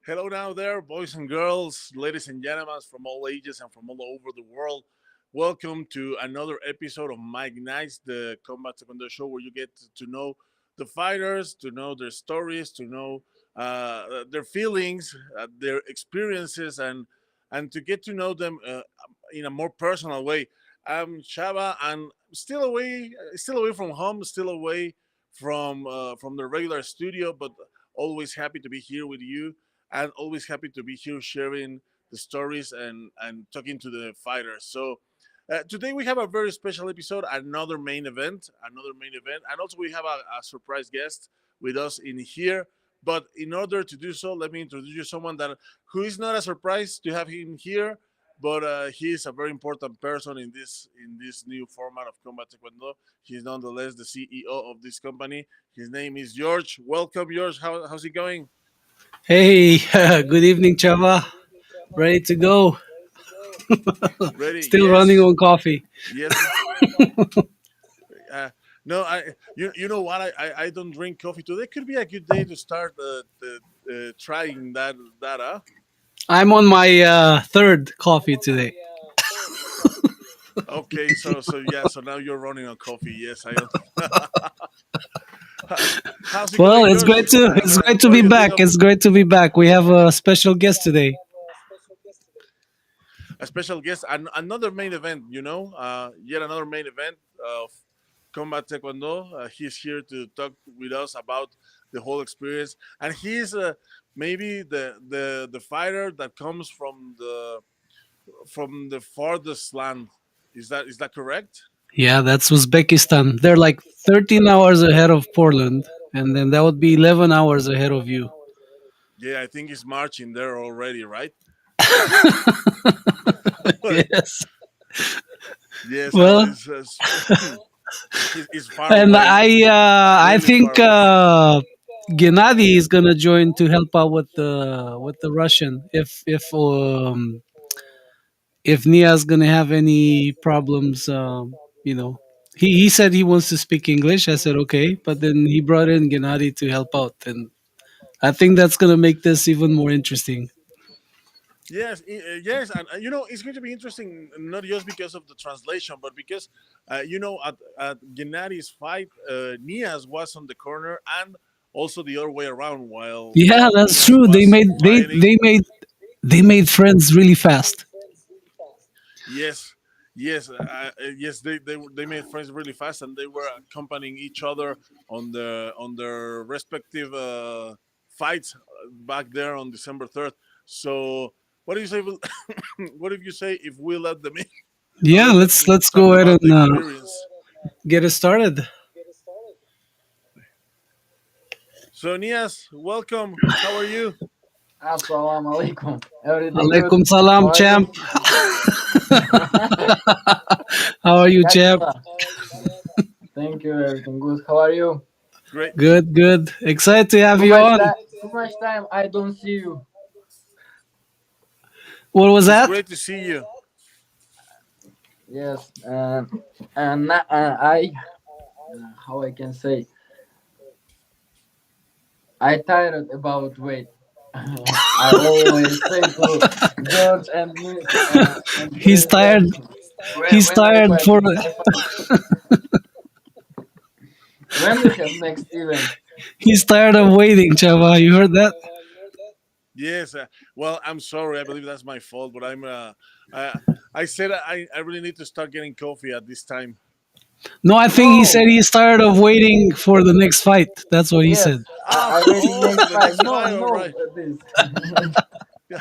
Hello now there, boys and girls, ladies and gentlemen from all ages and from all over the world. Welcome to another episode of Mike Nice, the Combat Taekwondo show where you get to know the fighters, to know their stories, to know their feelings, their experiences, and to get to know them in a more personal way. I'm Chava, and still away from home, still away from the regular studio, but always happy to be here with you and always happy to be here sharing the stories and talking to the fighters. So today we have a very special episode, another main event, and also we have a surprise guest with us in here. But in order to do so, let me introduce you someone that who is not a surprise to have him here, but he is a very important person in this new format of Combat Taekwondo. He's nonetheless the CEO of this company. His name is George. Welcome, George. How's it going? Hey, good evening, Chava. Ready to go. Ready? Still running Yes. on coffee. Yes. Uh, no, you know what? I don't drink coffee today. Could be a good day to start trying that. I'm on my third coffee today. Okay, so yeah, so now you're running on coffee. Yes, I. How's it Well, going, George? it's great to What do be you think back. of It's great to be back. We have a special guest today. a special guest? Another main event. Yet another main event of Combat Taekwondo. He's here to talk with us about the whole experience, and he's maybe the fighter that comes from the farthest land. Is that correct? Yeah, that's Uzbekistan. They're like 13 hours ahead of Portland, and then that would be 11 hours ahead of you. Yeah, I think he's marching there already, right? Yes. Yes, Well, it's far and away, I really far think away. Gennady is gonna join to help out with the Russian if Nia's gonna have any problems. He said he wants to speak English. I said okay, but then he brought in Gennady to help out, and I think that's gonna make this even more interesting. Yes, yes, and it's going to be interesting not just because of the translation, but because at Gennadi's fight, Niaz was on the corner, and also the other way around Yeah, while that's Niaz true. was fighting. They made friends really fast. Yes, yes. They made friends really fast, and they were accompanying each other on their respective fights back there on December 3rd. So, what do you say? What if you say if we let them in? Yeah, Let them let's talk go ahead about the and experience. get it started. So, Nias, welcome. How are you? Assalamu alaikum. Everything good? Alaikum salam, How are you? champ. How are you, champ? Yakula. Thank you. Everything good. How are you? Great. Good, good. Excited to have Too you much on. time. Too much time. I don't see you. What was It's that? great to see you. Yes. I. How I can say? I tired about wait. I always say to George and me and He's Chris that tired. He's tired for. when we have next event. He's tired of waiting, Chava. You heard that? Yes. Well, I'm sorry. I believe that's my fault, but I, I said I really need to start getting coffee at this time. No, I think he said No. he's tired of waiting for the next fight. That's what he Yes. said. I waiting For next the fight. next No. fight. All No. right. This. Yeah.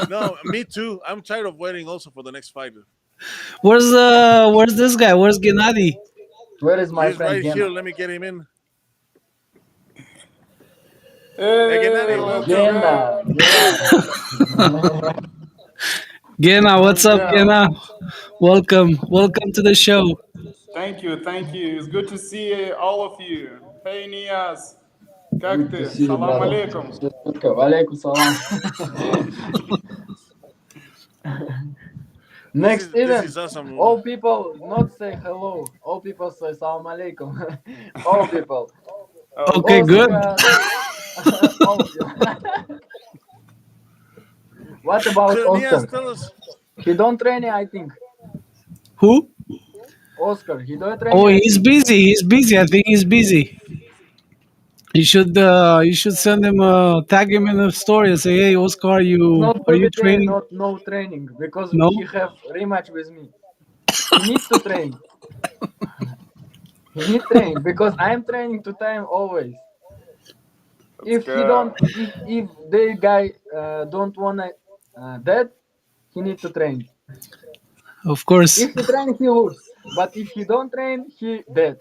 No, me too. I'm tired of waiting also for the next fight. Where's this guy? Where's Gennady? Where is my He's friend right here. Gena? Let me get him in. Hey, Hey, Gennady, let's welcome. Gena. go. Gena. Gena, what's up, Yeah, Gena? Welcome to the show. thank you, thank you. It's good to see all of you. Hey, Niyaz, как Good to ты? see you, Salam brother. alaikum. Walaikum salam. This Next is this event. is awesome. All people not say hello. All people say salam alaikum. All people. Okay, Okay, All good. squad. All of you. What about So Nias, Oscar? tell us. He don't train, I think. Who? Oscar, he don't train, Oh, I he's think. busy. He's busy. I think he's busy. You should send him tag him in the story and say, "Hey, Oscar, It's you not are you every day, training?" not no training because No. he have rematch with me. He need to train. He need train because I'm training to time always. Let's If he go. don't, if the guy don't wanna that, he need to train. Of course. If he train, he lose. But if he don't train, he dead.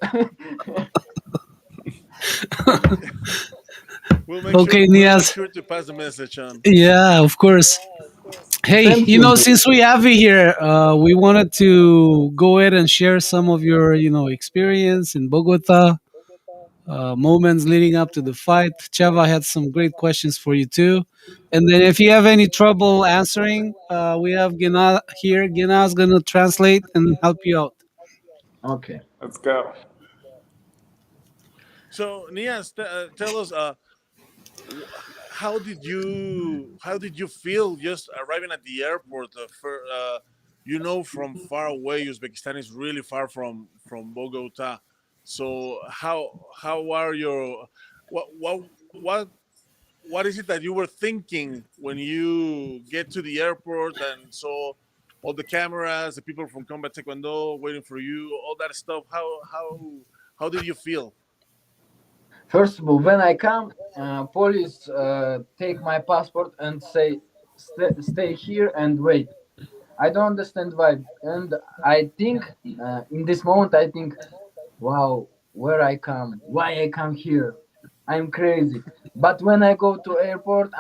Okay, We'll make Niaz. sure to pass the message on. Yeah, of course. Hey, Thank you. since we have you here, we wanted to go ahead and share some of your, experience in Bogota, moments leading up to the fight. Chava had some great questions for you too. And then if you have any trouble answering, we have Gena here. Gena's going to translate and help you out. Okay. Let's go. So Nias, tell us, wh- how did you feel just arriving at the airport? From far away, Uzbekistan is really far from Bogota. So how are your what what what what is it that you were thinking when you get to the airport and saw all the cameras, the people from Combat Taekwondo waiting for you, all that stuff? How did you feel? First of all, when I come, police take my passport and say, stay here and wait. I don't understand why. And I think, in this moment, I think, wow, where I come, why I come here. I'm crazy. But when I go to airport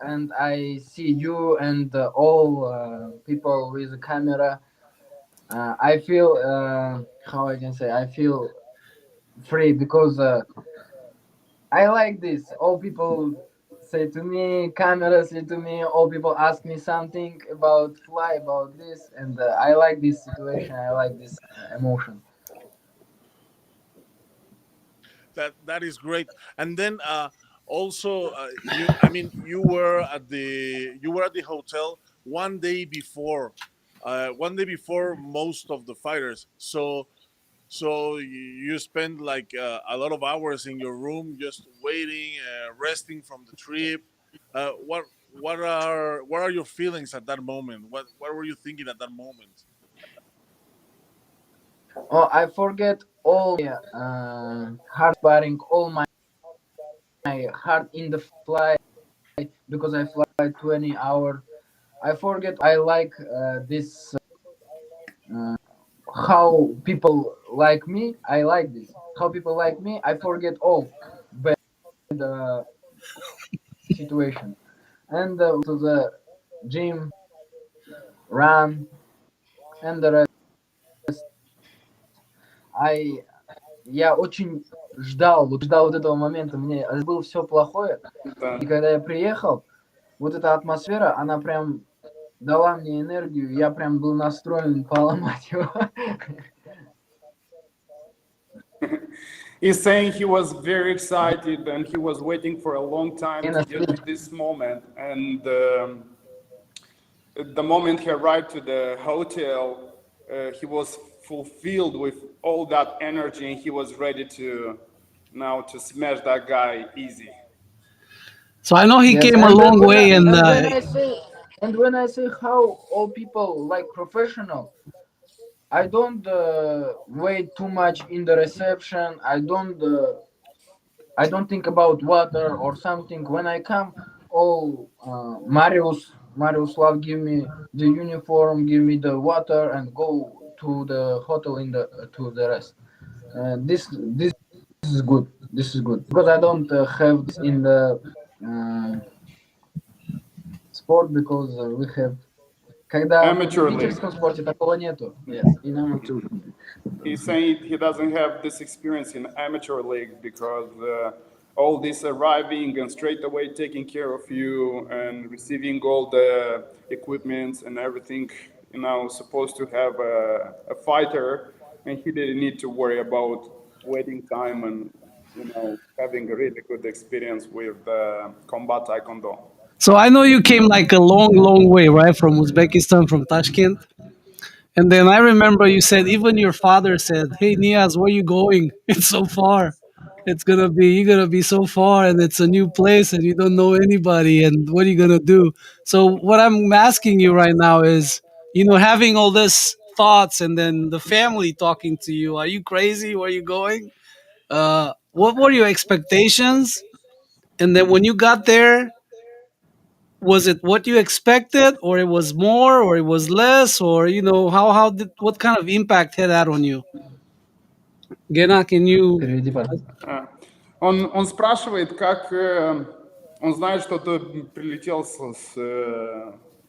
and I see you and all people with a camera, I feel, how I can say, I feel free because I like this. All people say to me, camera say to me, all people ask me something about fly, about this, and I like this situation. I like this emotion. That is great. And then also you were at the hotel one day before most of the fighters. So you spend like a lot of hours in your room just waiting, resting from the trip. What are your feelings at that moment? What were you thinking at that moment? Oh, I forget all my hard sparring, all my heart in the fly because I fly 20 hours. I forget. I like this. How people like me. I like this. How people like me. I forget all bad situation and to the gym, run, and the rest. I я очень ждал вот этого момента. Мне было все плохое, Да. и когда я приехал, вот эта атмосфера, она прям дала мне энергию. Я прям был настроен поломать его. He's saying he was very excited and he was waiting for a long time И to на get to след- this moment. And the moment he arrived to the hotel, he was fulfilled with all that energy and he was ready to now to smash that guy easy. So I know he Yes, came a and then long way, and when I say how all people like professional, I don't wait too much in the reception. I don't think about water or something. When I come, oh, Marius love give me the uniform, give me the water, and go to the hotel in the to the rest. This is good. This is good because I don't have this in the uh, sport because we have. Когда в Amateur league. любительском спорте такого нету. Yes, in amateur. He's saying he doesn't have this experience in amateur league because all this arriving and straight away taking care of you and receiving all the equipments and everything, supposed to have a fighter, and he didn't need to worry about waiting time and having a really good experience with combat taekwondo. So I know you came like a long, long way, right, from Uzbekistan, from Tashkent. And then I remember you said even your father said, "Hey Niaz, where you going? It's so far. You're gonna be so far, and it's a new place, and you don't know anybody. And what are you gonna do?" So what I'm asking you right now is, having all this thoughts, and then the family talking to you. Are you crazy? Where are you going? What were your expectations? And then when you got there, was it what you expected, or it was more, or it was less, or how did what kind of impact had that on you? Gena, can you? Переведи, пожалуйста. А, он спрашивает, как он знает, что ты прилетел с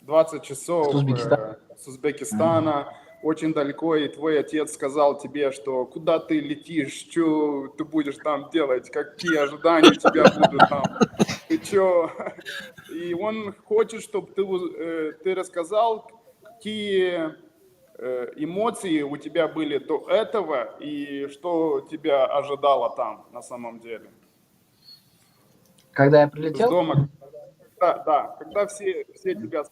20 С часов Узбекистана. с Узбекистана, очень далеко, и твой отец сказал тебе, что куда ты летишь, что ты будешь там делать, какие ожидания у тебя будут там, ты чё? И он хочет, чтобы ты рассказал, какие эмоции у тебя были до этого и что тебя ожидало там на самом деле? Когда я С прилетел, дома. Да, когда все тебя,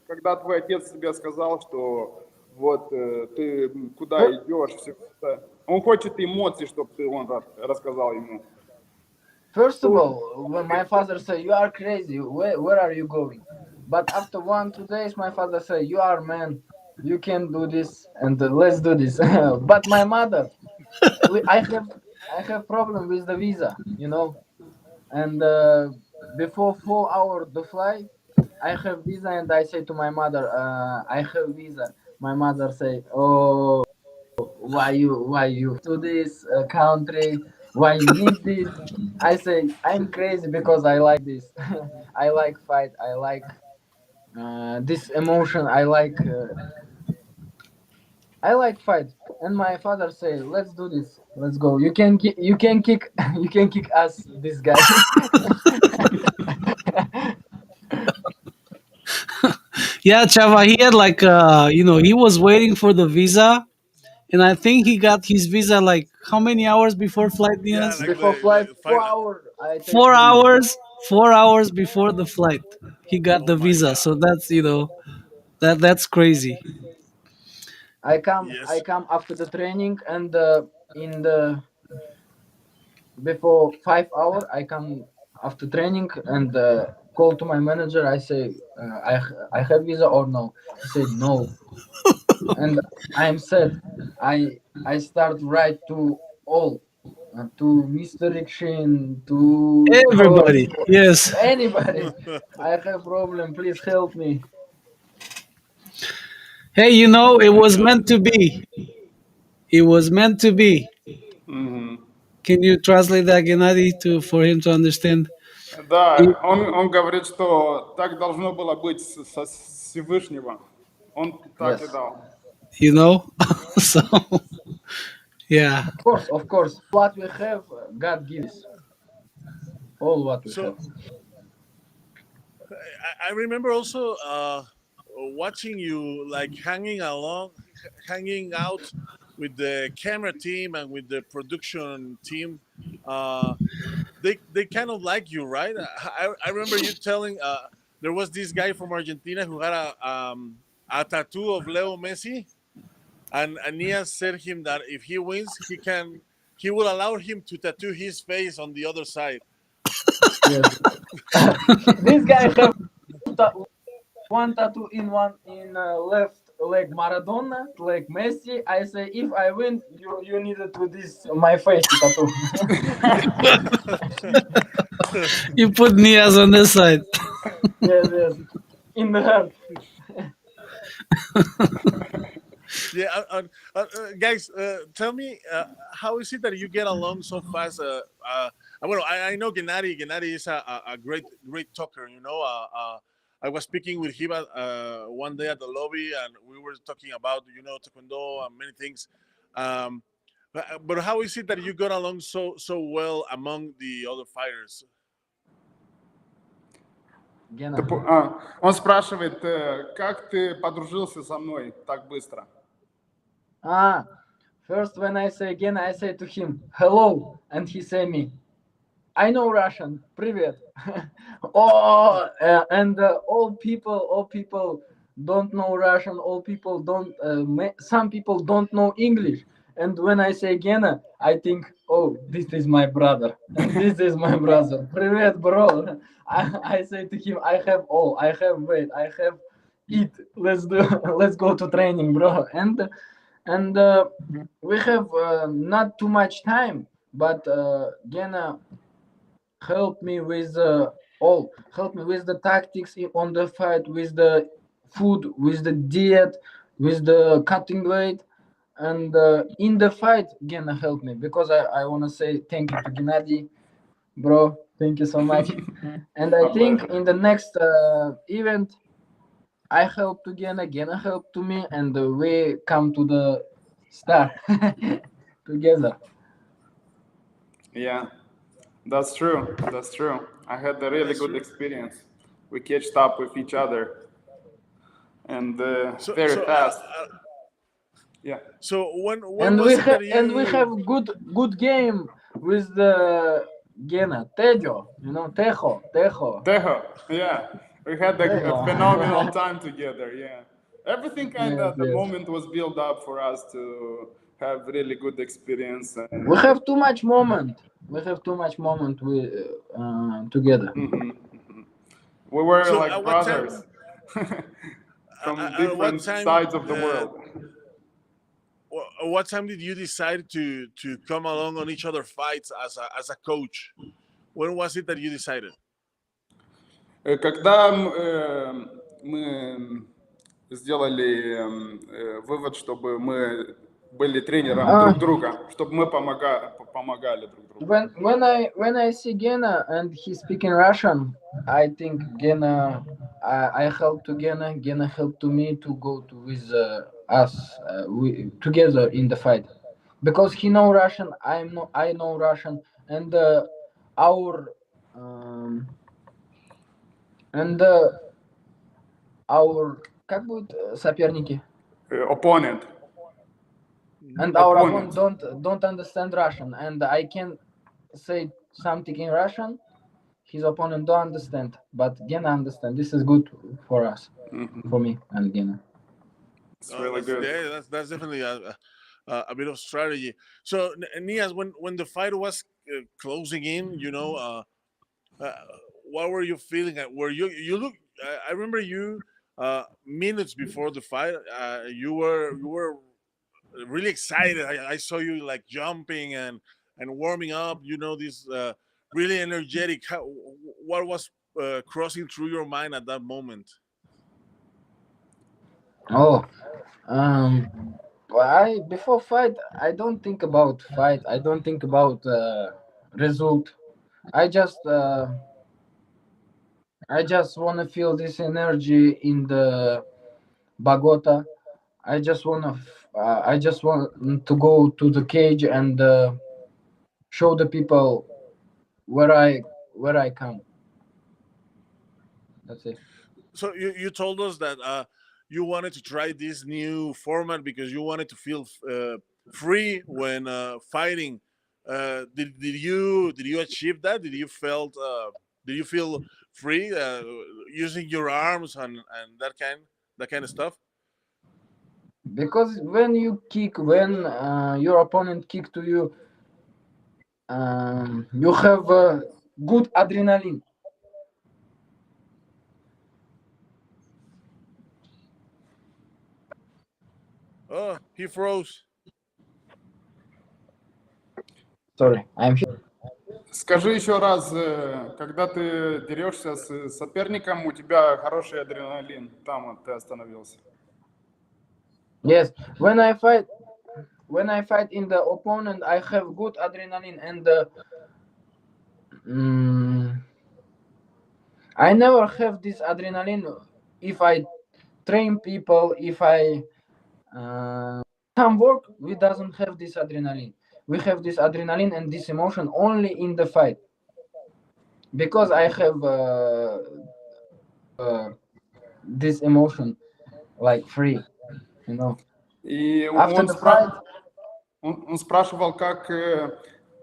когда твой отец тебе сказал, что вот ты куда fir- идешь, все это. Он хочет эмоций, чтобы он рассказал ему. first of all, when my father said, "You are crazy, where are you going?" But after 1 2 days, my father said, "You are man, you can do this, and let's do this." But my mother, I have problem with the visa, and before 4 hours the flight, I have visa, and I say to my mother, I have visa. My mother say, "Oh, why you to this country? Why you need this?" I say, "I'm crazy because I like this. I like fight. I like this emotion. I like fight." And my father say, "Let's do this. Let's go. You can kick you can kick us, this guy." Yeah, Chava, he had like he was waiting for the visa, and I think he got his visa like how many hours before flight, Yeah, Niaz? like Before the flight, five. 4 hours, I take four the visa. hours 4 hours before the flight he got Oh the my visa. god. So that's crazy. I Yes. come after the training, and in the before 5 hours I come after training, and call to my manager. I say, I have visa or no. He said no, and I'm sad. I start write to all, to Mr. Rikshin, to coach, Everybody, yes. anybody. I have problem. Please help me. Hey, Oh it my was god. meant to be. It was meant to be. Мгм. Can you translate that, Gennady, for him to understand? It- Да, он говорит, что так должно было быть со Всевышнего. Он так и Yes, дал. you know so yeah. of course. What we have, God gives all what we So have. I remember also watching you like hanging out with the camera team and with the production team. Uh, they kind of like you, right? I remember you telling there was this guy from Argentina who had a tattoo of Leo Messi, and Ania said him that if he wins, he will allow him to tattoo his face on the other side. Yes. This guy have ta- one tattoo in left leg Maradona, leg Messi. I say, if I win, you needed to this my face tattoo. You put Niaz on this side. Yes, yes, in the heart. Yeah, guys, tell me, how is it that you get along so fast? Well, I know Gennady. Gennady is a great talker. I was speaking with him one day at the lobby, and we were talking about taekwondo and many things. Um, but how is it that you got along so well among the other fighters? Gena. Он спрашивает, как ты подружился со мной так быстро? Ah, first when I say Gena, I say to him hello, and he say me I know Russian. Привет. Oh, and all people don't know Russian. All people don't. Some people don't know English. And when I say Gena, I think, oh, this is my brother, and this is my brother. Привет, bro. I say to him, I have all. I have weight. I have eat. Let's do. Let's go to training, bro. And we have not too much time, but Gena help me with all help me with the tactics on the fight, with the food, with the diet, with the cutting weight, and in the fight Gena help me, because I want to say thank you to Gennady, bro. Thank you so much. And I My think pleasure. in the next event I help to Gena help to me, and we come to the star together. Yeah, that's true. That's true. I had a really That's good true. experience. We catched up with each other and So very so fast. Yeah. so when And was it that we have you? good game with the Gena Tejo, Tejo, Tejo, yeah. We had a Tejo. phenomenal time together, yeah. Everything kind Yes, of the yes. moment was built up for us to have really good experience We and have too much moment. We have too much moment with together. we were So like brothers from at what different time? sides of the world. What time did you decide to come along on each other fights as a coach? When was it that you decided? Когда мы сделали вывод, чтобы мы были тренером Uh, друг друга, чтобы мы помогали друг другу. when I see Gena and he's speaking Russian, I think Gena. I help to Gena. Gena help to me to go to with us we together in the fight, because he know Russian. I know Russian, and our um, and our как будет соперники, Opponent. and our opponent Opponent. don't understand Russian, and I can say something in Russian. His opponent don't understand, but Gena understand. This is good for us, for me and Gena. It's really That's good. yeah, that's definitely a bit of strategy. So Nias, when the fight was closing in, uh, what were you feeling? Were you look? I remember you minutes before the fight. You were really excited. I saw you like jumping and warming up. This really energetic. What was crossing through your mind at that moment? Oh, um, well, I before fight, I don't think about fight. I don't think about result. I just uh, I just want to feel this energy in the Bogota. I just want to go to the cage and show the people where I come. That's it. So you told us that you wanted to try this new format because you wanted to feel free when fighting. Did you achieve that? Did you feel free using your arms and that kind of stuff? Because when your opponent kick to you, you have good adrenaline. Oh, he froze. Sorry, I'm here. Скажи еще раз, когда ты дерешься с соперником, у тебя хороший адреналин. Там вот ты остановился. Yes, when I fight in the opponent, I have good adrenaline, and mm, I never have this adrenaline if I train people. If I some work, we doesn't have this adrenaline. We have this adrenaline and this emotion only in the fight, because I have this emotion like free, you know. И After the fight, он спрашивал, как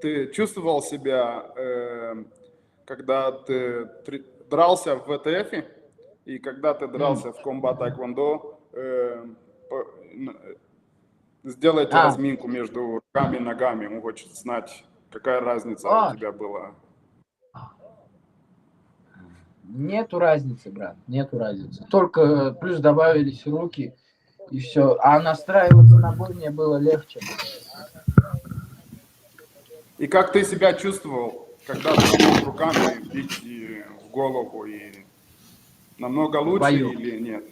ты чувствовал себя, когда ты дрался в ВТФ и когда ты М. дрался в Комбат Taekwondo, сделайте А, разминку между руками и ногами. Он хочет знать, какая разница у а, тебя была. нету разницы, брат, нету разницы. Только плюс добавились руки и все. А настраиваться на бой мне было легче. И как ты себя чувствовал, когда ты мог руками бить в голову? И намного В лучше бою. или нет?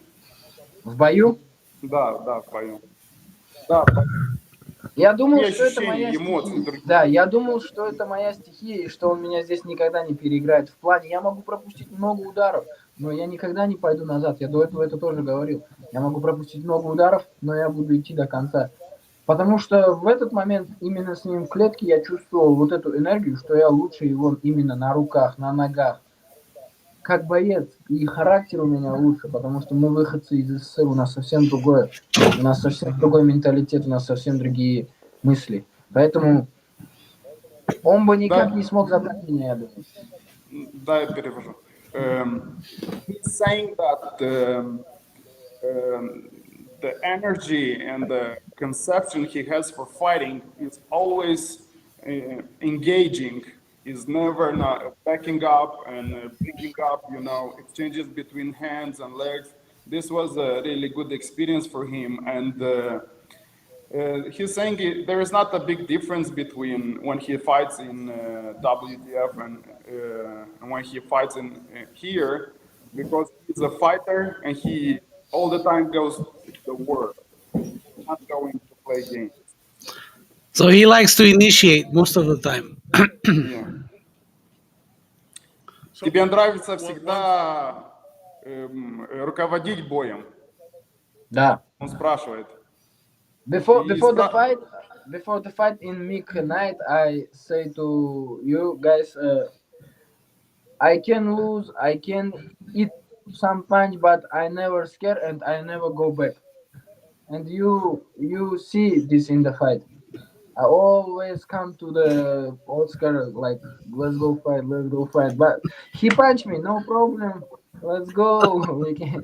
В бою? Да, да, в бою. Да, в бою. Я думал, И что это ощущения, моя эмоции стихия. другие. Да, я думал, что это моя стихия, и что он меня здесь никогда не переиграет. В плане, я могу пропустить много ударов, но я никогда не пойду назад. Я до этого это тоже говорил. Я могу пропустить много ударов, но я буду идти до конца. Потому что в этот момент именно с ним в клетке я чувствовал вот эту энергию, что я лучше его именно на руках, на ногах. Как боец, и характер у меня лучше, потому что мы выходцы из СССР, у нас совсем другое. У нас совсем другой менталитет, у нас совсем другие мысли. Поэтому он бы никак не Да, смог забрать меня, я думаю. да, я перевожу. He's saying that the energy and the conception he has for fighting is always engaging, is never not backing up and picking up, exchanges between hands and legs. This was a really good experience for him, and he's saying there is not a big difference between when he fights in WTF and when he fights in here, because he's a fighter and he all the time goes to the war, not going to play games. So he likes to initiate most of the time. Yeah. So Тебе нравится one всегда руководить боем? Да. Он спрашивает. Before И before the fight, before the fight in Mick night, I say to you guys, I can lose, I can eat some punch, but I never scare and I never go back. And you see this in the fight. I always come to the Oscar like let's go fight. But he punched me, no problem. Let's go. We can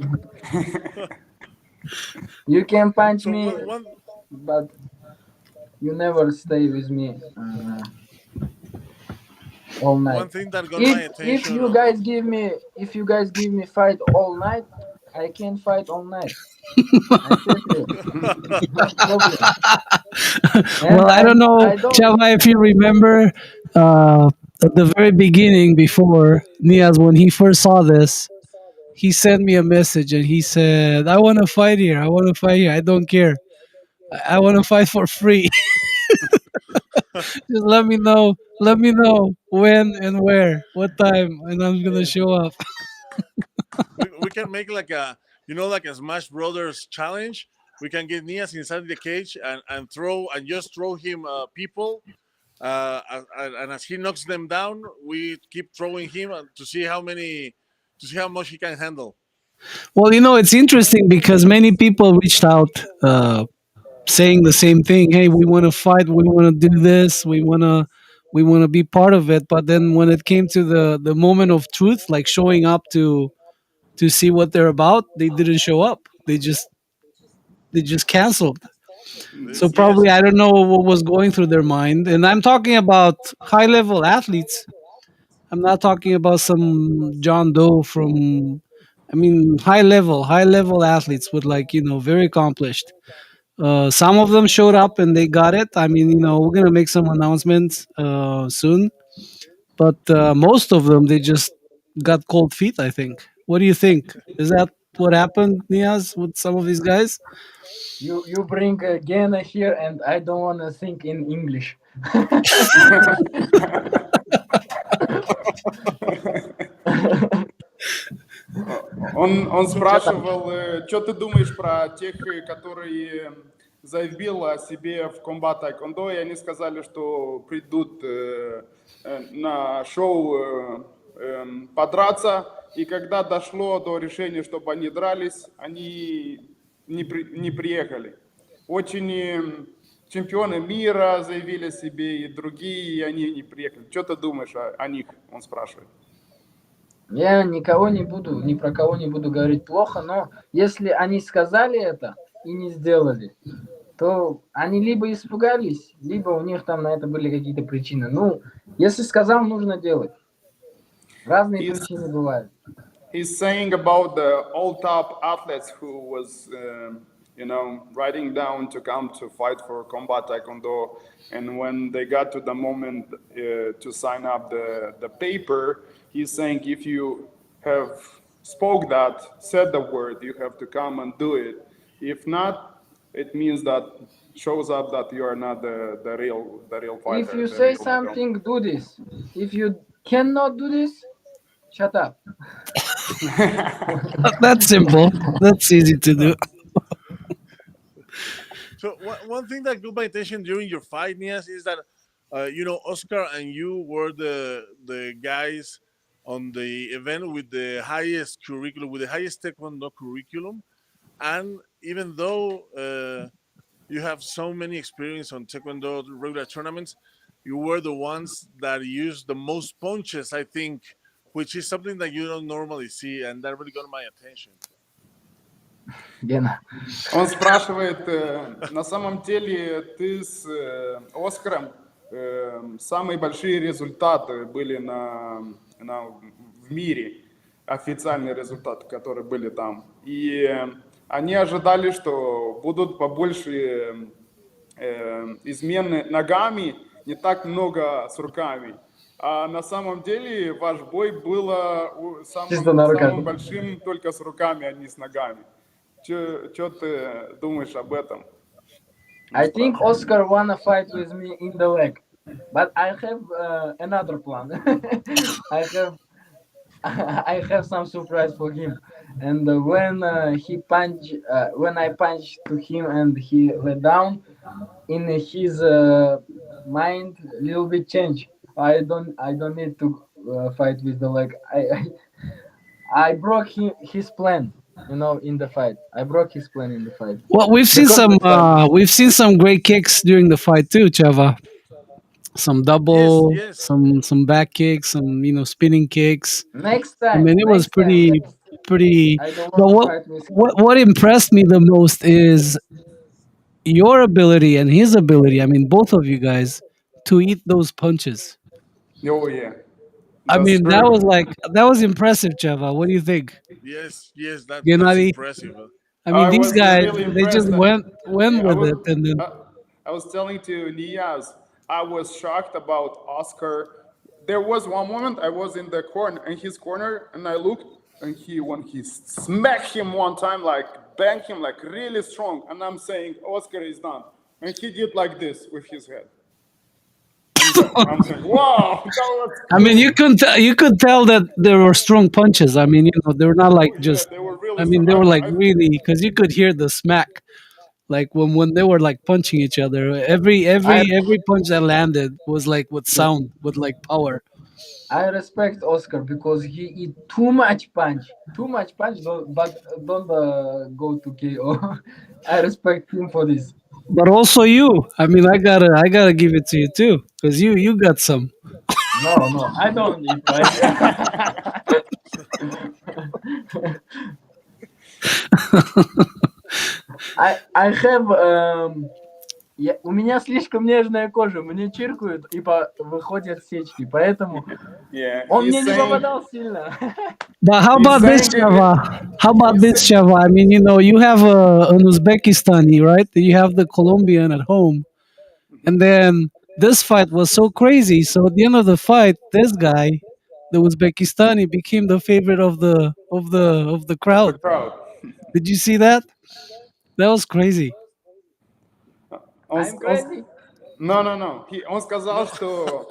you can punch so me, one but you never stay with me all night. one thing that got my If attention. you guys give me fight all night, I can fight all night. I tell you, no problem. And Well, I don't know, I don't. Chava, if you remember at the very beginning, before Niaz, when he first saw this, he sent me a message and he said, I want to fight here. I want to fight here. I don't care. I want to fight for free. Just let me know. Let me know when and where, what time, and I'm going to show up. We can make like a like a Smash Brothers challenge. We can get Nias inside the cage and throw and just throw him people. And as he knocks them down, we keep throwing him to see how much he can handle. Well, it's interesting because many people reached out saying the same thing. Hey, we want to fight. We want to do this. We want to be part of it. But then when it came to the moment of truth, like showing up to see what they're about, they didn't show up. They just canceled. So Yes, probably I don't know what was going through their mind. And I'm talking about high level athletes. I'm not talking about some John Doe from. I mean, high level athletes with like very accomplished. Some of them showed up and they got it. I mean, we're gonna make some announcements soon, but most of them they just got cold feet. I think. What do you think? Is that what happened, Niaz, with some of these guys? You bring Gena here, and I don't wanna think in English. Он Ну что там? спрашивал, что ты думаешь про тех, которые заявил о себе в Комбат Taekwondo, и они сказали, что придут на шоу подраться, и когда дошло до решения, чтобы они дрались, они не приехали. Очень чемпионы мира заявили себе, и другие, и они не приехали. Что ты думаешь о них? Он спрашивает. Я никого не буду, ни про кого не буду говорить плохо, но если они сказали это и не сделали, то они либо испугались, либо у них там на это были какие-то причины. Ну, если сказал, нужно делать. Разные He's, причины бывают. he's saying about the all top athletes who was, writing down to come to fight for Combat Taekwondo, and when they got to the moment to sign up the paper, he's saying if you have spoke that, said the word, you have to come and do it. If not, it means that shows up that you are not the real If fighter, you the say real hero. something, do this. If you cannot do this, shut up. That's simple. That's easy to do. So one thing that got my attention during your fight, Nias, is that Oscar and you were the guys on the event with the highest curriculum, with the highest Taekwondo curriculum, and even though you have so many experience on Taekwondo regular tournaments, you were the ones that used the most punches, I think, which is something that you don't normally see, and that really got my attention. Гена. Он спрашивает, на самом деле ты с Оскаром самые большие результаты были в мире, официальные результаты, которые были там. И они ожидали, что будут побольше измены ногами, не так много с руками. А на самом деле ваш бой было Чисто на руках. самым большим только с руками, а не с ногами. Что ты думаешь об этом? I think Oscar wanna fight with me in the leg, but I have another plan. I have I have some surprise for him. And when when I punch to him and he let down, in his mind, little bit change. I don't need to fight with the leg. I broke his plan. In the fight, I broke his plan in the fight. Well, we've The seen some Kombat fight. great kicks during the fight too, Chava. Some Yes, double, yes. some back kicks, some spinning kicks. Next I time, mean, it was next time, guys. pretty. I don't But wanna fight with him. what impressed me the most is your ability and his ability. I mean, both of you guys to eat those punches. Oh yeah, I that's mean, that was true. that was impressive, Chava. What do you think, Yes, yes, that's Gennady? impressive. I mean, I these was guys really they just impressed. went I with was it, and then uh, I was telling to Niyaz, I was shocked about Oscar. There was one moment I was in the corner, in his corner, and I looked, and when he smacked him one time, like banged him like really strong, and I'm saying Oscar is done, and he did like this with his head. I'm saying, wow, that was I mean, cool. you could tell that there were strong punches. I mean, they were not like Oh yeah, just. they were really I strong. mean, they were like really because you could hear the smack, like when they were like punching each other. I Every punch that landed was like with sound, with like power. I respect Oscar because he eat too much punch, but don't go to KO. I respect him for this. But also you. I mean, I gotta give it to you too because you got some. No, no, I don't eat like. I have у меня слишком нежная кожа, мне чиркают и выходят сечки, поэтому yeah, он мне не попадал сильно. But how he's about this, saying, Shava? How about he's this, saying, Shava? I mean, you have an Uzbekistani, right? You have the Colombian at home, and then this fight was so crazy. So at the end of the fight, this guy, the Uzbekistani, became the favorite of the of the crowd. crowd. Did you see that? That was crazy. Он, I'm crazy. no. Он сказал, что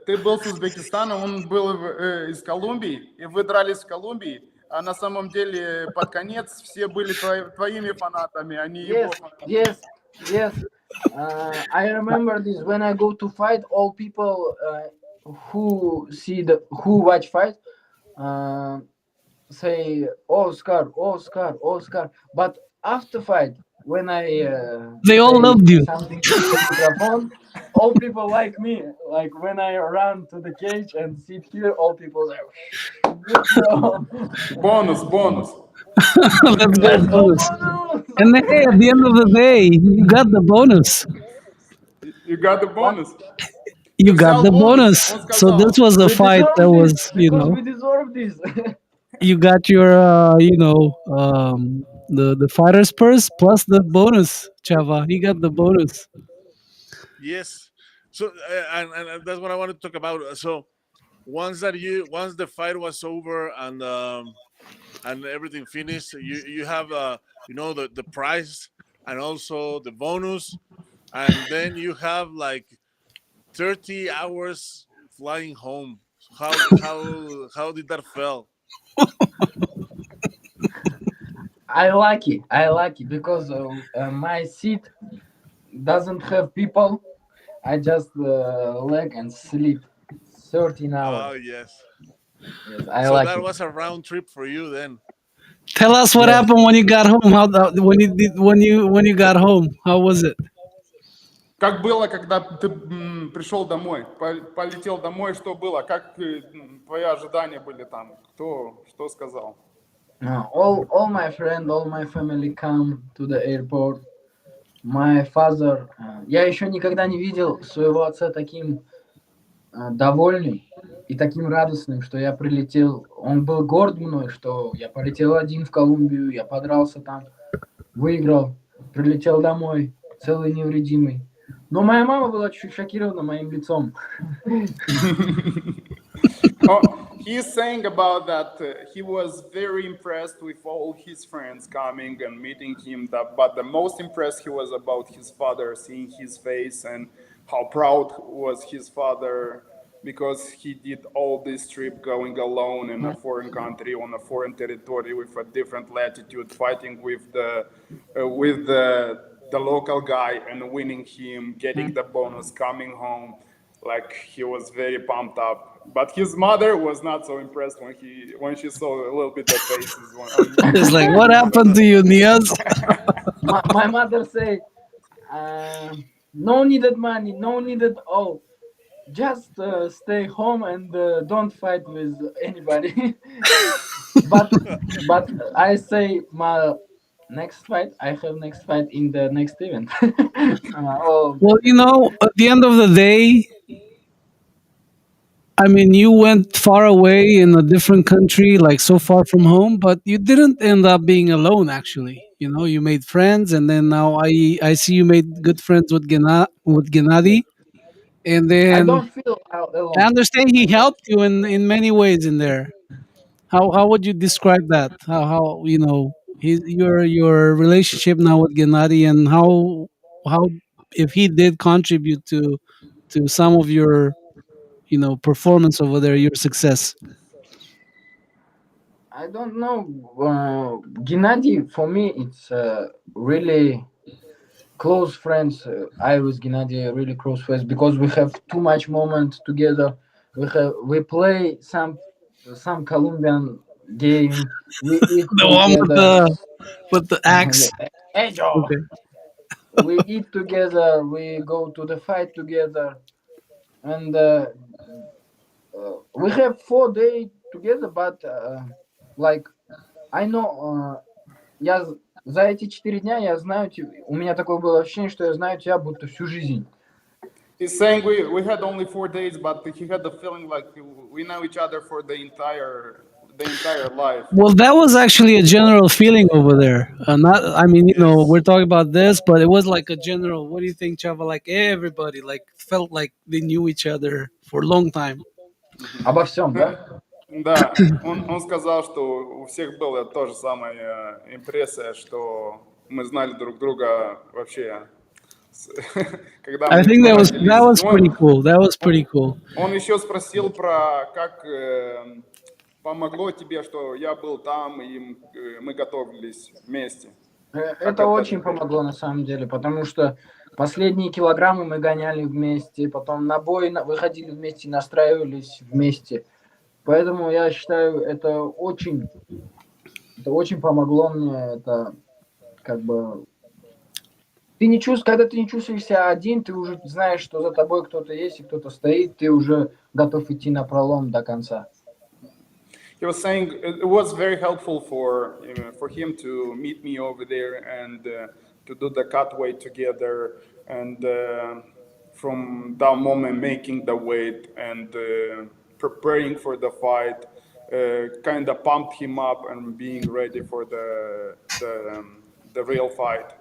ты был с Узбекистана, он был из Колумбии, и вы дрались в Колумбии, а на самом деле под конец все были твоими фанатами, а не его Yes, фанатами. yes, yes. I remember this when I go to fight. All people who watch fight uh, say Oscar, Oscar, Oscar. But after fight, when I They all say loved you. something to the microphone, all people like me. Like when I run to the cage and sit here, all people say, "Good job." Bonus, bonus. Let's go Let's go, bonus. bonus. And then, hey, at the end of the day, you got the bonus. You got the What? bonus. Ты You got взял the бонус, bonus. он So this сказал. was a We fight that deserve this was, because we deserve this. you got your, the fighter's purse plus the bonus, Chava. He got the bonus. Yes. So and that's what I wanted to talk about. So once the fight was over and everything finished, you have the prize and also the bonus, and then you have like 30 hours flying home. How did that feel? I like it because my seat doesn't have people. I just leg and sleep 13 hours. Oh yes. Yes, I So like that it. was a round trip for you then. Tell us what Yes. happened when you got home. When you got home? How was it? Как было, когда ты пришел домой, полетел домой, что было? Как твои ожидания были там? Кто что сказал? All my friend, all my family come to the airport. My father, я еще никогда не видел своего отца таким довольным и таким радостным, что я прилетел. Он был горд мной, что я полетел один в Колумбию, я подрался там, выиграл, прилетел домой, целый невредимый. Но моя мама была чуть шокирована моим лицом. Oh, he's saying about that he was very impressed with all his friends coming and meeting him. But the most impressed he was about his father, seeing his face and how proud was his father because he did all this trip going alone in a foreign country on a foreign territory with a different latitude, fighting with the local guy and winning him, getting the bonus, coming home. Like he was very pumped up. But his mother was not so impressed when she saw a little bit of faces It's like, on what his happened brother. to you, Niaz? My mother say, no needed money, no needed all. Just stay home and don't fight with anybody. but but I say my next fight. I have next fight in the next event. Oh, Well, at the end of the day, I mean, you went far away in a different country, like so far from home, but you didn't end up being alone. Actually, you made friends, and then now I see you made good friends with Gennady, and I then don't feel I alone. understand he helped you in many ways in there. How would you describe that? How your relationship now with Gennady, and how if he did contribute to some of your performance over there, your success. I don't know. Gennady, for me, it's really close friends. I with Gennady are really close friends because we have too much moment together. We play some Colombian game. We eat The one together. with the axe. Hey Joe. Okay. We eat together. We go to the fight together, and we have 4 days together. But like I know, за эти 4 дня я знаю тебя. У меня такое было ощущение, что я знаю тебя будто всю жизнь. He's saying we had only 4 days, but he had the feeling like we know each other for the entire life. Well, that was actually a general feeling over there. Not, I mean, Yes. we're talking about this, but it was like a general. What do you think, Chava? Like everybody, like felt like they knew each other for a long time. Обо всем, да? Да, он сказал, что у всех была то же самое импрессия, что мы знали друг друга вообще, когда I мы think that родились. И was pretty cool. That was pretty cool. он еще спросил про как помогло тебе, что я был там, и мы готовились вместе. Как Это это? очень помогло на самом деле, потому что последние килограммы мы гоняли вместе, потом на бой выходили вместе, настраивались вместе. Поэтому я считаю, это очень помогло мне, это как бы Когда ты не чувствуешь себя один, ты уже знаешь, что за тобой кто-то есть и кто-то стоит, ты уже готов идти на пролом до конца. He was saying it was very helpful for him to meet me over there and to do the cut weight together, and from that moment making the weight and preparing for the fight, kind of pumped him up and being ready for the real fight.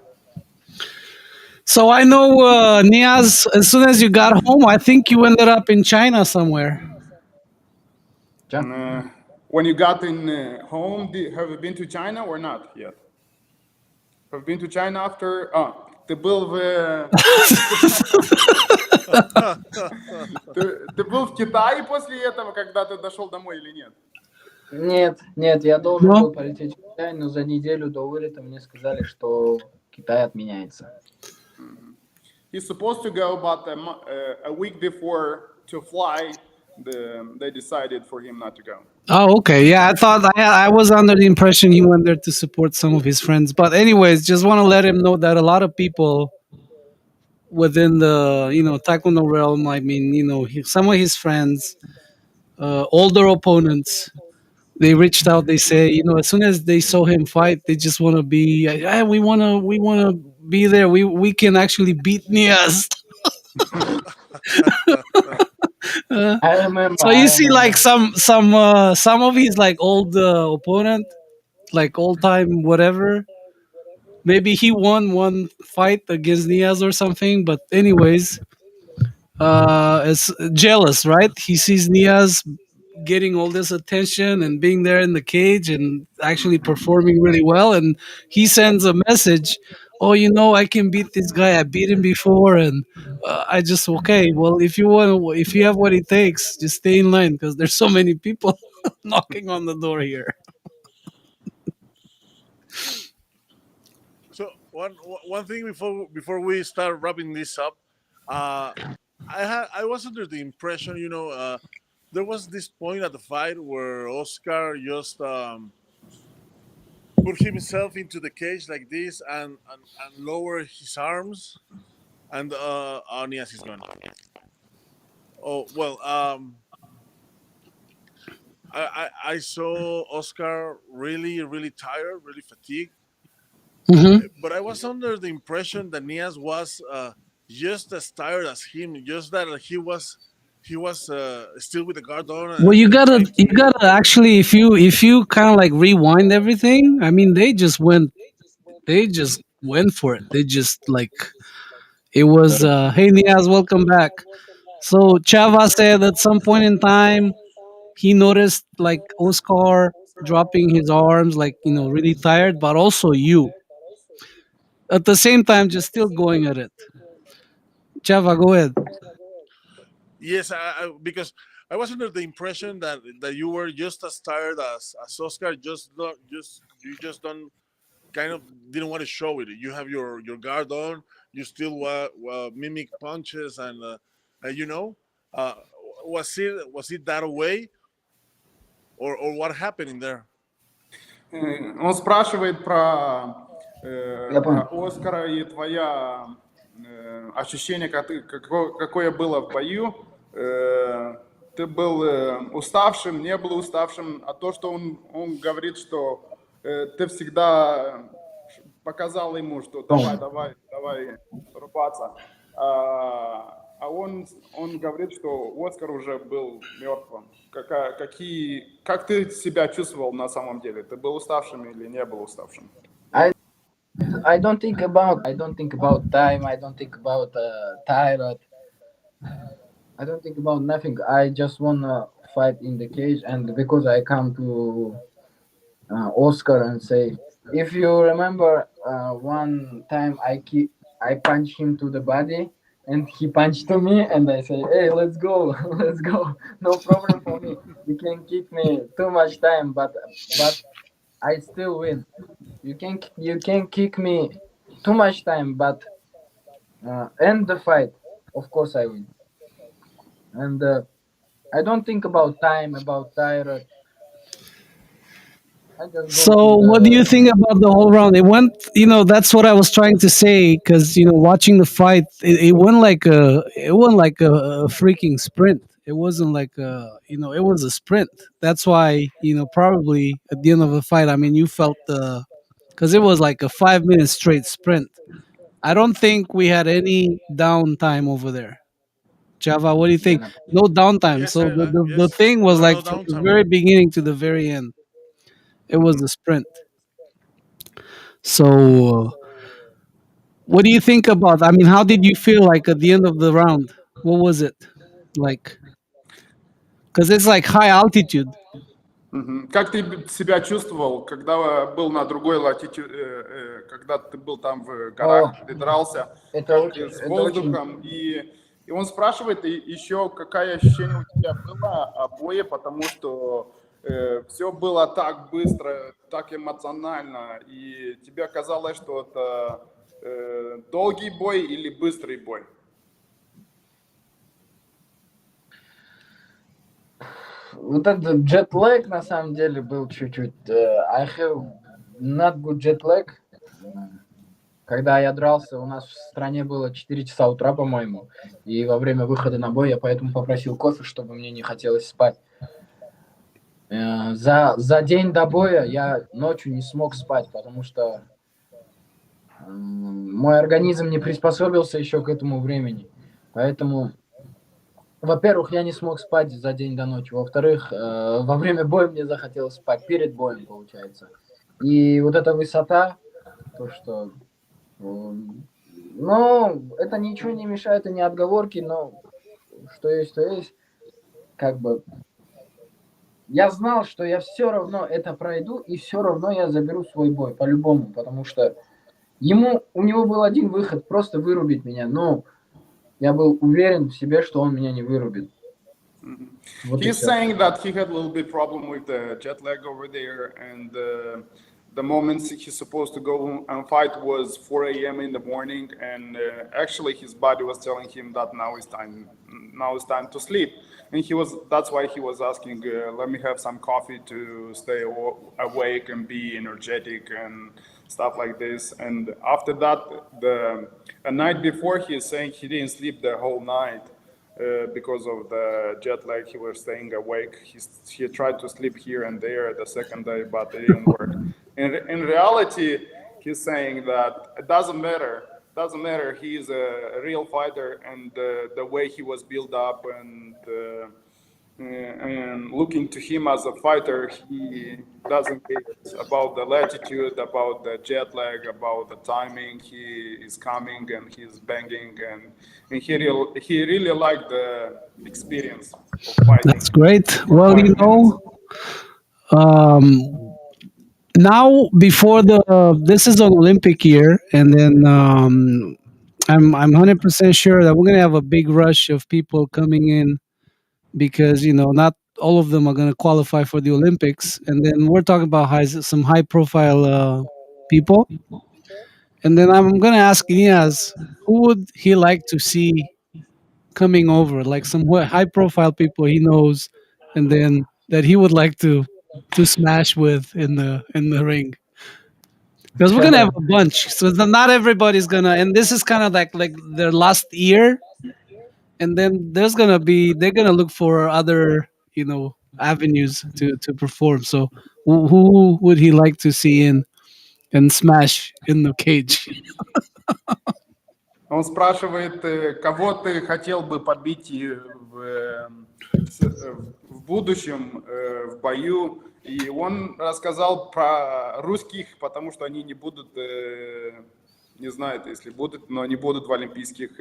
So I know, Niaz, as soon as you got home, I think you ended up in China somewhere. Чё? When you got in home, have you been to China or not yet? Have you been to China after? Ты был ты был в Китае после этого, когда ты дошел домой или нет? Нет, я должен No? был полететь в Китай, но за неделю до вылета мне сказали, что Китай отменяется. He's supposed to go about a week before to fly. They decided for him not to go. Oh, okay. Yeah, I thought I was under the impression he went there to support some of his friends. But anyways, just want to let him know that a lot of people within the Taekwondo realm, I mean, some of his friends, older opponents, they reached out. They say, as soon as they saw him fight, they just want to be. We want to be there. We can actually beat Niaz. Uh, so I you see, like remember. some of his like old opponent, like old time whatever. Maybe he won one fight against Niaz or something. But anyways, is jealous, right? He sees Niaz getting all this attention and being there in the cage and actually performing really well, and he sends a message. Oh, I can beat this guy. I beat him before, and I just okay. Well, if you have what it takes, just stay in line because there's so many people knocking on the door here. So one thing before we start wrapping this up, uh, I was under the impression, there was this point at the fight where Oscar just put himself into the cage like this and lower his arms, and Nias is gone. Oh well, I saw Oscar really tired, really fatigued, Hmm. but I was under the impression that Nias was just as tired as him, just that he was still with the guard on Well, you and gotta trying you to. gotta actually, if you kind of like rewind everything. I mean, they just went for it. They just like it was, hey Niaz, welcome back. So Chava said at some point in time he noticed like Oscar dropping his arms, like really tired, but also you at the same time just still going at it. Chava, go ahead. Yes, because I was under the impression that you were just as tired as Oscar. You just don't kind of didn't want to show it. You have your guard on. You still mimic punches and uh, was it that way or what happened in there? Он спрашивает Я про понял. Оскара и твоя ощущение, какое было в бою. Ты был уставшим, не был уставшим, а то, что он говорит, что ты всегда показал ему, что давай рубаться. Он говорит, что Оскар уже был мертвым. Как ты себя чувствовал на самом деле? Ты был уставшим или не был уставшим? I I don't think about time. I don't think about tired. I don't think about nothing. I just wanna fight in the cage, and because I come to Oscar and say, if you remember, one time I punched him to the body, and he punched to me, and I say, hey, let's go, let's go. No problem for me. You can kick me too much time, but I still win. You can kick me too much time, but end the fight. Of course I win. And I don't think about time, about tired. I just go to So, what do you think the. about the whole round? It went, that's what I was trying to say because watching the fight, it went like a freaking sprint. It wasn't like it was a sprint. That's why probably at the end of the fight, I mean, you felt the because it was like a 5 minute straight sprint. I don't think we had any downtime over there. Java, what do you think? Gonna- No downtime. Yes, So the yes, thing was no like from the downtime. very beginning to the very end. It was a sprint. So, what do you think about? I mean, how did you feel like at the end of the round? What was it like? Because it's like high altitude. Мгм. Как ты себя чувствовал, когда был на другой латitude, когда ты был там в горах, О, ты дрался с это очень. воздухом, и он спрашивает еще, какое ощущение у тебя было о бое, потому что все было так быстро, так эмоционально, и тебе казалось, что это долгий бой или быстрый бой? Вот этот джетлэг на самом деле был чуть-чуть. I have not good jet lag. Когда я дрался, у нас в стране было 4 часа утра, по-моему. И во время выхода на бой я поэтому попросил кофе, чтобы мне не хотелось спать. За день до боя я ночью не смог спать, потому что мой организм не приспособился еще к этому времени. Поэтому, во-первых, я не смог спать за день до ночи. Во-вторых, во время боя мне захотелось спать, перед боем, получается. И вот эта высота, то, что... Ну, это ничего не мешает, это не отговорки, но что есть, то есть. Как бы я знал, что я все равно это пройду, и все равно я заберу свой бой, по-любому, потому что у него был один выход, просто вырубить меня, но я был уверен в себе, что он меня не вырубит. Вот и He's все. saying that he had a little bit problem with the jet lag over there, and the moments he's supposed to go and fight was 4 a.m. in the morning, and actually his body was telling him that now is time to sleep, and that's why he was asking, let me have some coffee to stay awake and be energetic and stuff like this. And after that, a night before, he's saying he didn't sleep the whole night because of the jet lag. He was staying awake. He tried to sleep here and there the second day, but it didn't work. In reality, he's saying that it doesn't matter. Doesn't matter. He is a real fighter, and the way he was built up, and looking to him as a fighter, he doesn't care about the latitude, about the jet lag, about the timing. He is coming and he's banging, and he really liked the experience of fighting That's great. for Well, 5 minutes. um, now before this is an Olympic year, and then I'm 100% sure that we're gonna have a big rush of people coming in because not all of them are gonna qualify for the Olympics, and then we're talking about some high profile people, and then I'm gonna ask Niaz who would he like to see coming over, like some high profile people he knows, and then that he would like to smash with in the ring. Because we're gonna have a bunch, so not everybody's gonna. And this is kind of like their last year, and then they're gonna look for other avenues to perform. So who would he like to see in and smash in the cage? Он спрашивает, кого ты хотел бы побить в будущем в бою. И он рассказал про русских, потому что они не будут, не знаю, если будут, но они будут в олимпийских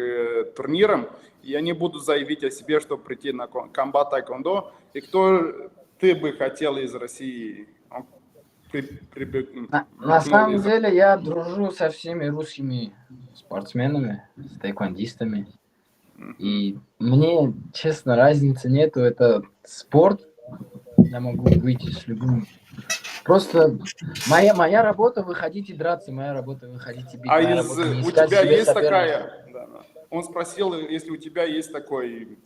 турнирах. И они будут заявить о себе, чтобы прийти на Kombat Taekwondo. И кто ты бы хотел из России? Он На самом деле я дружу со всеми русскими спортсменами, с тайквондистами. И мне, честно, разницы нету. Это спорт. Я могу выйти с любым. Просто моя работа выходить и драться, моя работа выходить и бить. Моя работа не у искать тебя себе есть соперника. такая... Да, да. Он спросил, если у тебя есть такой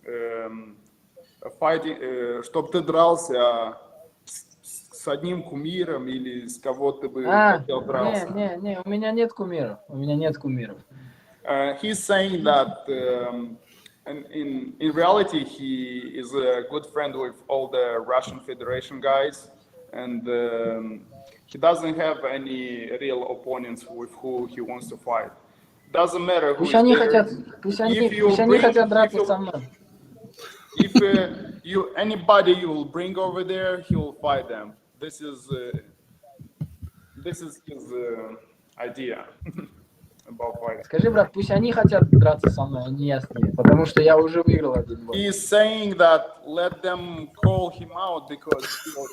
файтинг, чтобы ты дрался с с одним кумиром или с кого ты бы хотел драться? Не, у меня нет кумиров. У меня нет кумиров. He's saying that in reality he is a good friend with all the Russian Federation guys, and he doesn't have any real opponents with who he wants to fight. Doesn't matter who Пусть is они there. хотят, pусть If you они bring, хотят if драться you со мной. if you anybody you will bring over there, he will fight them. This is his idea about fighting. Скажи, брат, пусть они хотят драться со мной, а не я с ними, потому что я уже выиграл один бой. He's saying that let them call him out because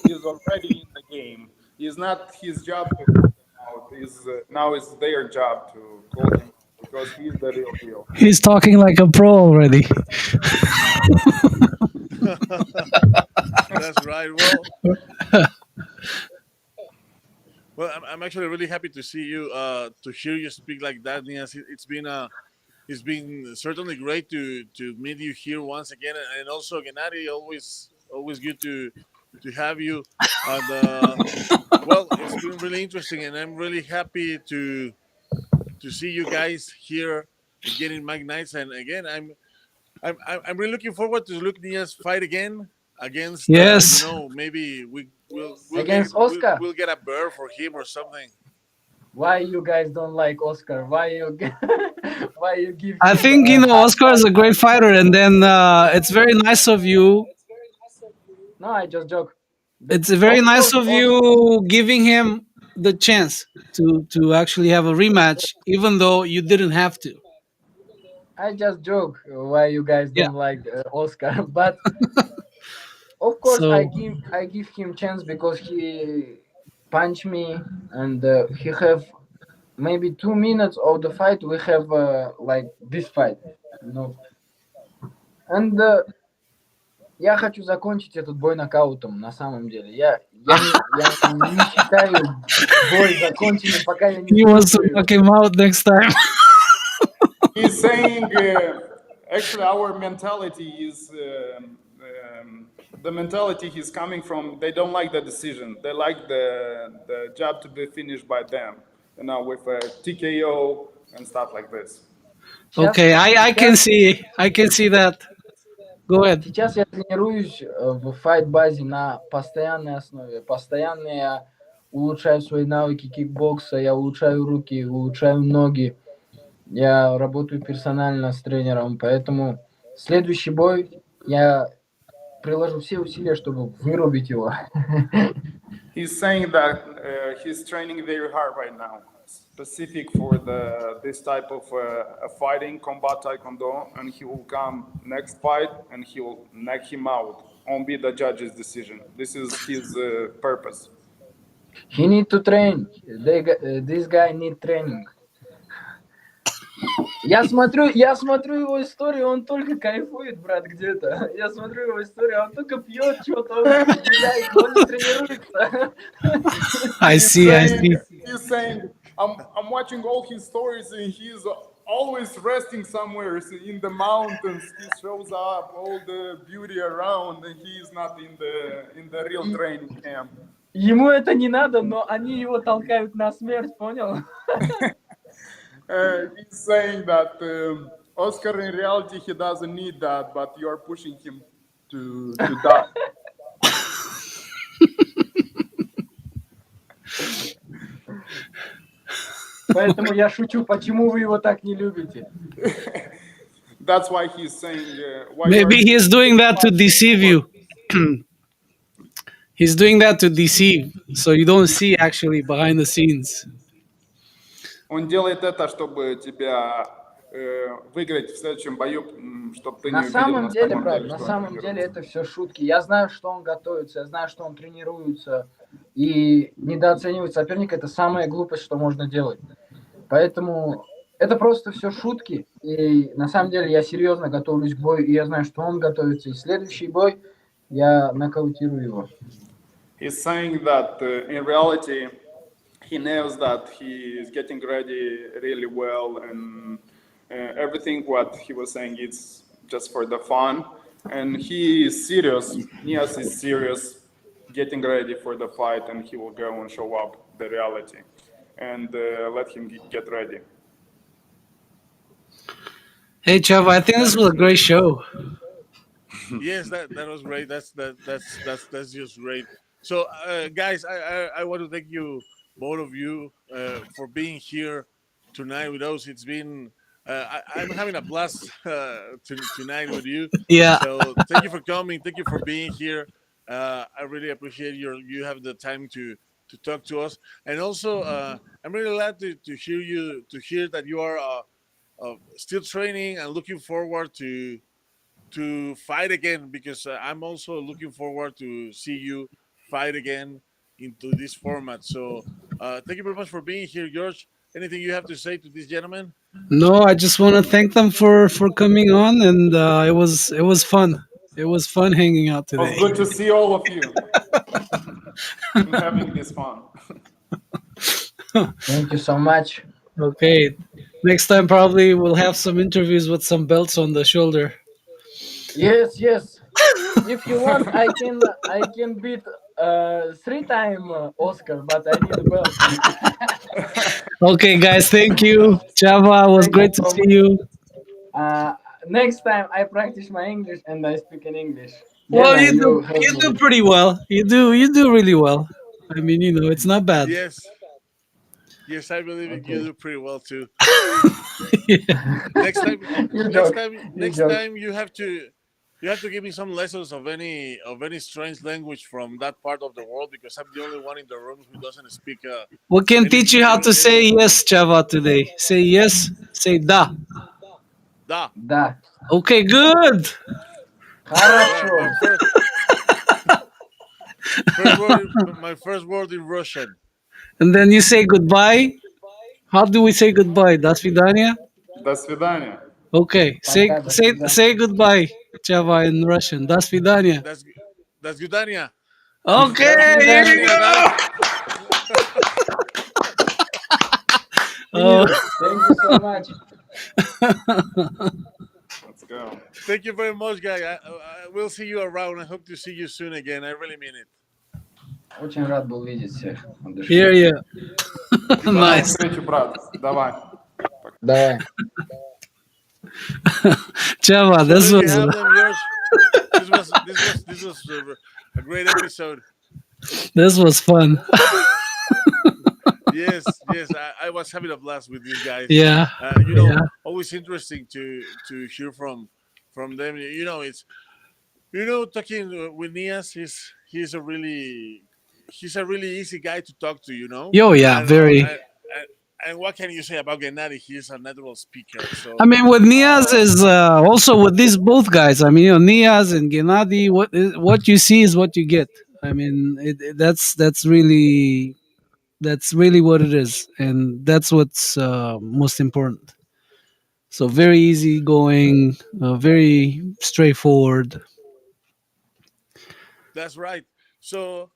he's already in the game. It's not his job to call him out. Now it's their job to call him out because he's the real deal. He's talking like a pro already. That's right. Well, I'm actually really happy to see you, to hear you speak like that, Nias. It's been certainly great to meet you here once again, and also Gennady, always good to have you. And well, it's been really interesting, and I'm really happy to see you guys here again in Mag Nights. And again, I'm really looking forward to look Nias fight again against Yes. maybe Against Oscar. we'll get a bear for him or something. Why you guys don't like Oscar? Why you why you give I him think a hard Oscar is a time? great fighter, and then it's very nice of you. No, I just joke. It's very Of nice course, of you giving him the chance to actually have a rematch, even though you didn't have to. I just joke why you guys Yeah. don't like Oscar, but of course So I give him chance because he punch me and he have maybe 2 minutes of the fight we have like this fight, you know. And я хочу закончить этот бой нокаутом на самом деле. Я не считаю бой законченным, пока я не he wants to слушаю его. knock him out next time. He's saying actually our mentality is the mentality he's coming from. They don't like the decision. They like the job to be finished by them. With a TKO and stuff like this. Okay, I can see that. Go ahead. Сейчас я тренируюсь в файт-базе на постоянной основе. Постоянно я улучшаю свои навыки кикбокса, я улучшаю руки, улучшаю ноги. Я работаю персонально с тренером, поэтому следующий бой я приложу все усилия, чтобы вырубить его. He's saying that he's training very hard right now, specific for this type of fighting, combat taekwondo, and he will come next fight and he will knock him out. Won't be the judge's decision. This is his purpose. He need to train. This guy need training. Я смотрю его историю, он только кайфует, брат, где-то. Я смотрю его историю, он только пьет что-то, он гуляет, он не тренируется. I see. He's saying, I'm watching all his stories and he's always resting somewhere in the mountains. He shows up all the beauty around and he is not in the real training camp. Ему это не надо, но они его толкают на смерть, понял? He's saying that Oscar in reality he doesn't need that, but you're pushing him to die. Поэтому я шучу, почему вы его так не любите? That's why he's saying. Maybe he's doing that to deceive you. He's doing that to deceive, so you don't see actually behind the scenes. Он делает это, чтобы тебя выиграть в следующем бою, чтобы ты не увидел самом деле, брат, что на он самом тренируется. деле это все шутки. Я знаю, что он готовится, я знаю, что он тренируется. И недооценивать соперника – это самая глупость, что можно делать. Поэтому это просто все шутки. И на самом деле я серьезно готовлюсь к бою, и я знаю, что он готовится. И следующий бой я нокаутирую его. He's saying that in reality he knows that he is getting ready really well and everything what he was saying is just for the fun and he is serious. Niyaz is serious getting ready for the fight, and he will go and show up the reality, and let him get ready. Hey, Chava, I think this That was is a great great. show. Yes, that was great. That's just great. So, guys, I want to thank you, both of you, for being here tonight with us. It's been I'm having a blast tonight with you. Yeah. So, thank you for coming. Thank you for being here. I really appreciate you have the time to talk to us, and also I'm really glad to hear that you are still training and looking forward to fight again, because I'm also looking forward to see you fight again into this format. So thank you very much for being here, George. Anything you have to say to this gentleman? No, I just want to thank them for coming on, and it was fun. It was fun hanging out It was today. good to see all of you and having this fun. Thank you so much. Okay, next time probably we'll have some interviews with some belts on the shoulder. Yes, yes. If you want, I can beat 3 time Oscar, but I need a belt. Okay, guys, thank you. Chava, it was Thank you great to so see much. you. Uh, Next time I practice my English and I speak in English. Well, Gena, you help you me do with. pretty well. You do really well. I mean, it's not bad. Yes, yes, I believe you Okay. do pretty well too. Yeah. Next time, You joke. You next joke. time you have to give me some lessons of any strange language from that part of the world, because I'm the only one in the room who doesn't speak We can any, teach you how to say any. yes, Chava, today. Say yes, say da. Da. Да. Okay, good. All right, Хорошо. my first word in Russian. And then you say goodbye. How do we say goodbye? До свидания? До свидания. Okay, say Пока, до say свидания. say goodbye, Chava, in Russian. До свидания. That's that's Gudania. До Okay, here you свидания. Gudania, guys. go. See Oh, you. Thank you so much. Let's go. Thank you very much, guy. I will see you around. I hope to see you soon again. I really mean it. Очень рад был видеть всех от hear души. you. До новой Bye. Nice. встречи, брат. Давай. Давай. Chava, So this there you was have them, George. This was a great episode. this was fun. Yes, yes, I was having a blast with these guys. Yeah, yeah. Always interesting to hear from them. Talking with Nias, he's a really easy guy to talk to. Yo, yeah, And very. and what can you say about Gennady? He's a natural speaker. I So mean, with Niaz uh, is also with these both guys. I mean, Niaz and Gennady. What you see is what you get. I mean, that's really what it is, and that's what's most important. So very easy going, very straightforward. that's right. So,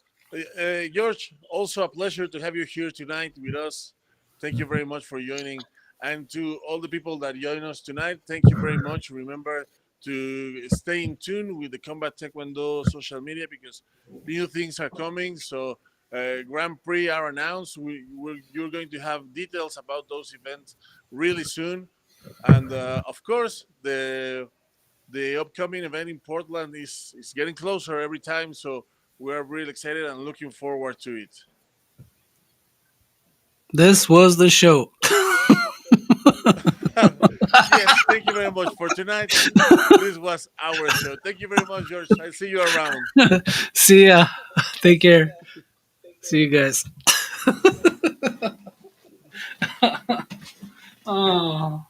George, also a pleasure to have you here tonight with us. Thank you very much for joining. And to all the people that join us tonight, thank you very much. Remember to stay in tune with the Combat Taekwondo social media, because new things are coming. So, Grand Prix are announced. You're going to have details about those events really soon. And of course, the upcoming event in Portland is getting closer every time. So we're really excited and looking forward to it. This was the show. Yes, thank you very much for tonight. This was our show. Thank you very much, George. I'll see you around. See ya. Take care. See you guys. Oh.